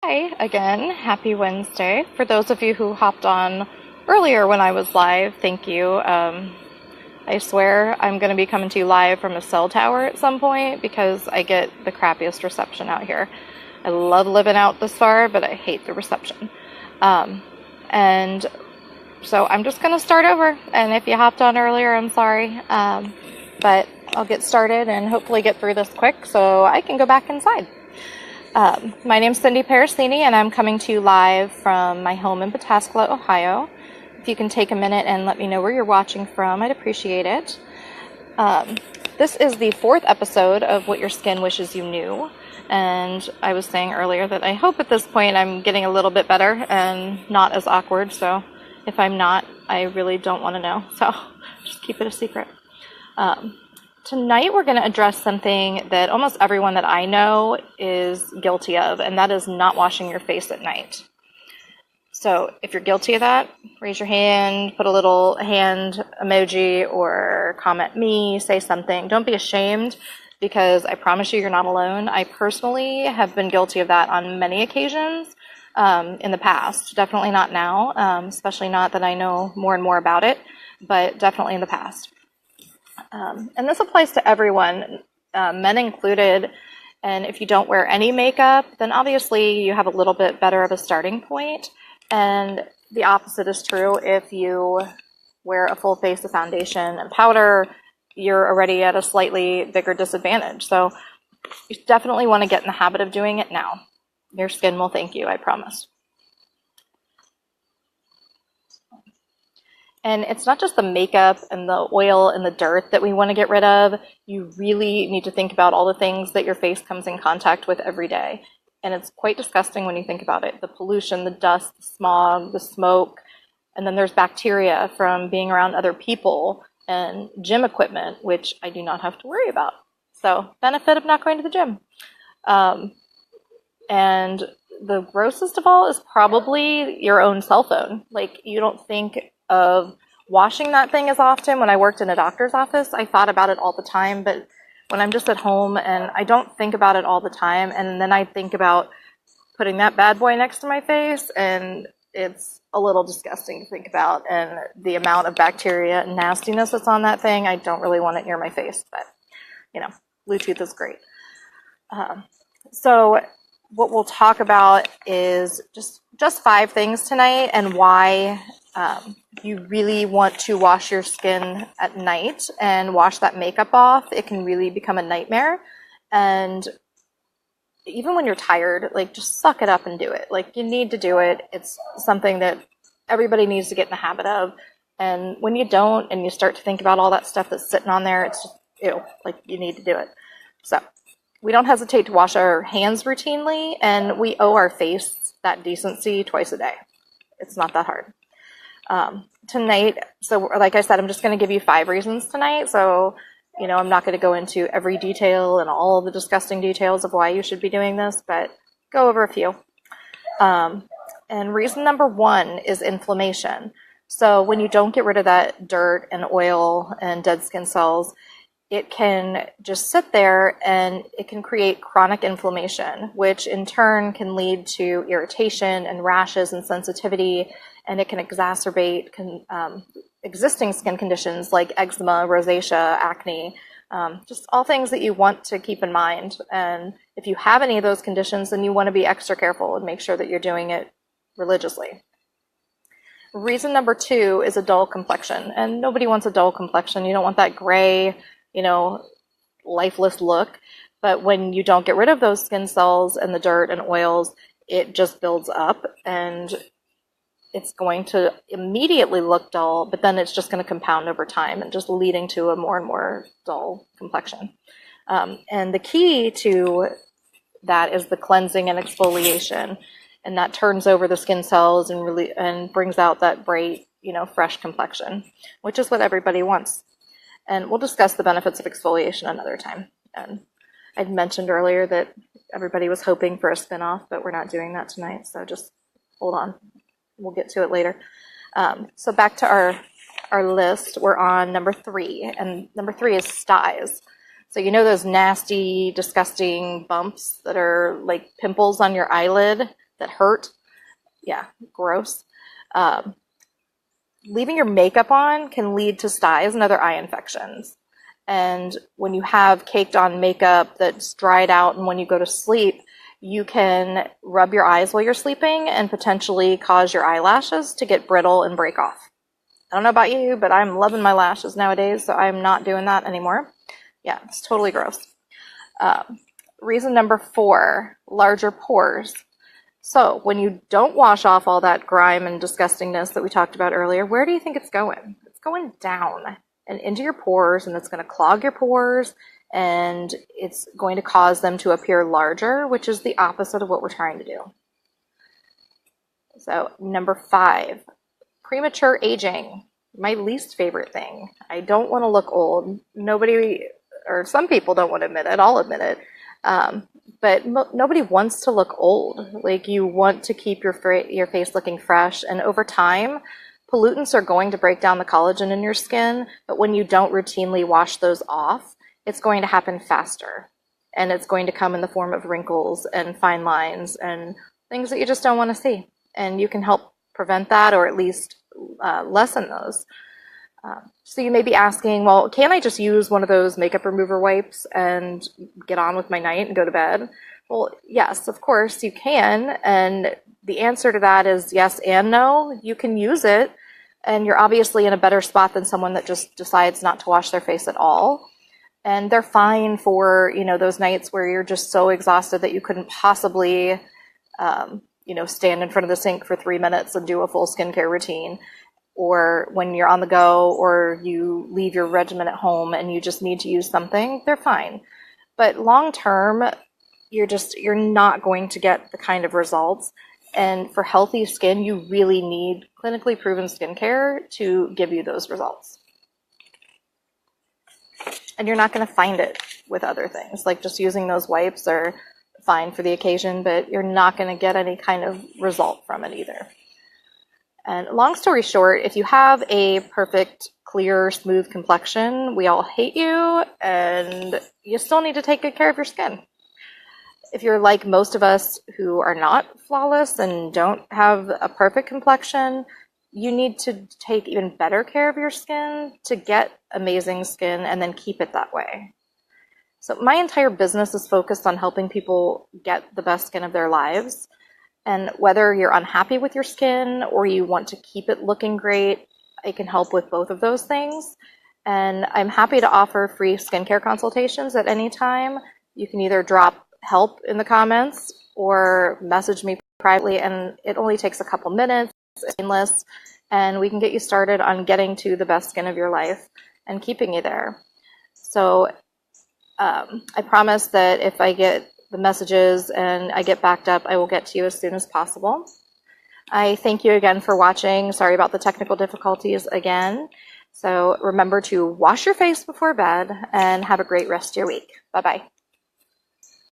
Hi again. Happy Wednesday. For those of you who hopped on earlier when I was live, thank you. I swear I'm going to be coming to you live from a cell tower at some point because I get the crappiest reception out here. I love living out this far, but I hate the reception. And so I'm just going to start over. And if you hopped on earlier, I'm sorry. But I'll get started and hopefully get through this quick so I can go back inside. My name's Cindy Parasini, and I'm coming to you live from my home in Pataskala, Ohio. If you can take a minute and let me know where you're watching from, I'd appreciate it. This is the 4th episode of What Your Skin Wishes You Knew, and I was saying earlier that I hope at this point I'm getting a little bit better and not as awkward, so if I'm not, I really don't want to know, so just keep it a secret. Tonight we're going to address something that almost everyone that I know is guilty of, and that is not washing your face at night. So if you're guilty of that, raise your hand, put a little hand emoji, or comment me, say something. Don't be ashamed, because I promise you you're not alone. I personally have been guilty of that on many occasions in the past. Definitely not now, especially not that I know more and more about it, but definitely in the past. And this applies to everyone, men included. And if you don't wear any makeup, then obviously you have a little bit better of a starting point. And the opposite is true. If you wear a full face of foundation and powder, you're already at a slightly bigger disadvantage. So you definitely want to get in the habit of doing it now. Your skin will thank you, I promise. And it's not just the makeup and the oil and the dirt that we want to get rid of. You really need to think about all the things that your face comes in contact with every day. And it's quite disgusting when you think about it. The pollution, the dust, the smog, the smoke, and then there's bacteria from being around other people and gym equipment, which I do not have to worry about. So, benefit of not going to the gym. And the grossest of all is probably your own cell phone. Like, you don't think of washing that thing as often. When I worked in a doctor's office, I thought about it all the time, but when I'm just at home and I don't think about it all the time, and then I think about putting that bad boy next to my face, and it's a little disgusting to think about, and the amount of bacteria and nastiness that's on that thing, I don't really want it near my face, but, you know, Bluetooth is great. So what we'll talk about is just 5 things tonight, and why you really want to wash your skin at night and wash that makeup off. It can really become a nightmare. And even when you're tired, like, just suck it up and do it. Like, you need to do it. It's something that everybody needs to get in the habit of. And when you don't, and you start to think about all that stuff that's sitting on there, it's just, ew, like, you need to do it. So we don't hesitate to wash our hands routinely, and we owe our face that decency twice a day. It's not that hard. Tonight, so like I said, I'm just going to give you 5 reasons tonight. So, you know, I'm not going to go into every detail and all the disgusting details of why you should be doing this, but go over a few. And reason number 1 is inflammation. So when you don't get rid of that dirt and oil and dead skin cells, it can just sit there and it can create chronic inflammation, which in turn can lead to irritation and rashes and sensitivity, and it can exacerbate existing skin conditions like eczema, rosacea, acne, just all things that you want to keep in mind. And if you have any of those conditions, then you want to be extra careful and make sure that you're doing it religiously. Reason number 2 is a dull complexion, and nobody wants a dull complexion. You don't want that gray, you know, lifeless look. But when you don't get rid of those skin cells and the dirt and oils, it just builds up, and it's going to immediately look dull, but then it's just going to compound over time and just leading to a more and more dull complexion. And the key to that is the cleansing and exfoliation, and that turns over the skin cells and brings out that bright, you know, fresh complexion, which is what everybody wants. And we'll discuss the benefits of exfoliation another time. And I'd mentioned earlier that everybody was hoping for a spin-off, but we're not doing that tonight, so just hold on. We'll get to it later. So back to our list, we're on number 3, and number 3 is styes. So you know those nasty, disgusting bumps that are like pimples on your eyelid that hurt. Yeah, gross. Leaving your makeup on can lead to styes and other eye infections. And when you have caked on makeup that's dried out and when you go to sleep, you can rub your eyes while you're sleeping and potentially cause your eyelashes to get brittle and break off. I don't know about you, but I'm loving my lashes nowadays, so I'm not doing that anymore. Yeah, it's totally gross. Reason number 4, larger pores. So when you don't wash off all that grime and disgustingness that we talked about earlier, where do you think it's going? It's going down and into your pores, and it's going to clog your pores, and it's going to cause them to appear larger, which is the opposite of what we're trying to do. So number 5, premature aging. My least favorite thing. I don't want to look old. Nobody, or some people don't want to admit it. I'll admit it. But nobody wants to look old. Like, you want to keep your face looking fresh, and over time, pollutants are going to break down the collagen in your skin, but when you don't routinely wash those off, it's going to happen faster, and it's going to come in the form of wrinkles and fine lines and things that you just don't want to see, and you can help prevent that, or at least lessen those. So you may be asking, well, can I just use one of those makeup remover wipes and get on with my night and go to bed? Well, yes, of course you can. And the answer to that is yes and no. You can use it, and you're obviously in a better spot than someone that just decides not to wash their face at all. And they're fine for, those nights where you're just so exhausted that you couldn't possibly, stand in front of the sink for 3 minutes and do a full skincare routine. Or when you're on the go, or you leave your regimen at home and you just need to use something, they're fine. But long term, you're not going to get the kind of results. And for healthy skin, you really need clinically proven skincare to give you those results. And you're not going to find it with other things. Like, just using those wipes are fine for the occasion, but you're not going to get any kind of result from it either. And long story short, if you have a perfect, clear, smooth complexion, we all hate you, and you still need to take good care of your skin. If you're like most of us who are not flawless and don't have a perfect complexion, you need to take even better care of your skin to get amazing skin and then keep it that way. So my entire business is focused on helping people get the best skin of their lives. And whether you're unhappy with your skin or you want to keep it looking great, I can help with both of those things. And I'm happy to offer free skincare consultations at any time. You can either drop help in the comments or message me privately, and it only takes a couple minutes. It's painless, and we can get you started on getting to the best skin of your life and keeping you there. So I promise that if I get the messages and I get backed up, I will get to you as soon as possible. I thank you again for watching. Sorry about the technical difficulties again. So remember to wash your face before bed and have a great rest of your week. Bye-bye.